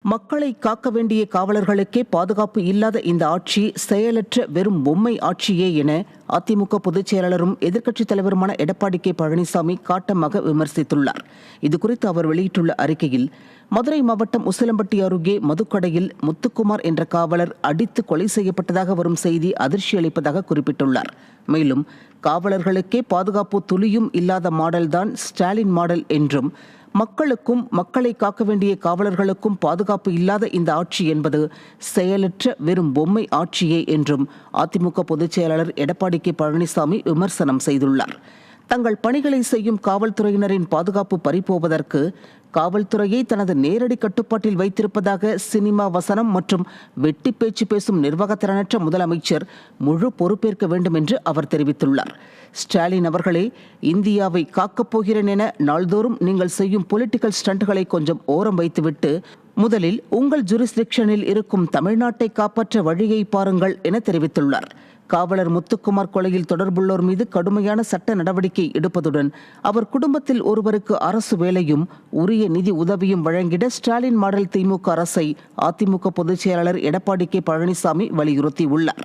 மக்களை காக்க வேண்டிய காவலர்களுக்கே பாதுகாப்பு இல்லாத இந்த ஆட்சி செயலற்ற வெறும் பொம்மை ஆட்சியே என அதிமுக பொதுச் செயலாளரும் எதிர்க்கட்சித் தலைவருமான எடப்பாடி கே பழனிசாமி காட்டமாக விமர்சித்துள்ளார். இதுகுறித்து அவர் வெளியிட்டுள்ள அறிக்கையில், மதுரை மாவட்டம் உசிலம்பட்டி அருகே மதுக்கடையில் முத்துக்குமார் என்ற காவலர் அடித்து கொலை செய்யப்பட்டதாக வரும் செய்தி அதிர்ச்சி அளிப்பதாக குறிப்பிட்டுள்ளார். மேலும், காவலர்களுக்கே பாதுகாப்பு துளியும் இல்லாத மாடல்தான் ஸ்டாலின் மாடல் என்றும், மக்களுக்கும் மக்களை காக்க வேண்டிய காவலர்களுக்கும் பாதுகாப்பு இல்லாத இந்த ஆட்சி என்பது செயலற்ற வெறும் பொம்மை ஆட்சியே என்றும் அதிமுக பொதுச் செயலாளர் எடப்பாடி கே பழனிசாமி விமர்சனம் செய்துள்ளார். தங்கள் பணிகளை செய்யும் காவல்துறையினரின் பாதுகாப்பு பறிபோவதற்கு காவல்துறையை தனது நேரடி கட்டுப்பாட்டில் வைத்திருப்பதாக சினிமா வசனம் மற்றும் வெட்டி பேச்சு பேசும் நிர்வாகத்திறனற்ற முதலமைச்சர் முழு பொறுப்பேற்க வேண்டும் என்று அவர் தெரிவித்துள்ளார். ஸ்டாலின் அவர்களே, இந்தியாவை காக்கப் போகிறேன் என நாள்தோறும் நீங்கள் செய்யும் பொலிட்டிக்கல் ஸ்டண்ட்களை கொஞ்சம் ஓரம் வைத்துவிட்டு முதலில் உங்கள் ஜூரிஸ்டிக்ஷனில் இருக்கும் தமிழ்நாட்டை காப்பாற்ற வழியை பாருங்கள் என தெரிவித்துள்ளார். காவலர் முத்துக்குமார் கொலையில் தொடர்புள்ளோர் மீது கடுமையான சட்ட நடவடிக்கை எடுப்பதுடன் அவர் குடும்பத்தில் ஒருவருக்கு அரசு வேலையும் உரிய நிதி உதவியும் வழங்கிட ஸ்டாலின் மாடல் திமுக அரசை அதிமுக பொதுச் செயலாளர் எடப்பாடி கே பழனிசாமி வலியுறுத்தியுள்ளார்.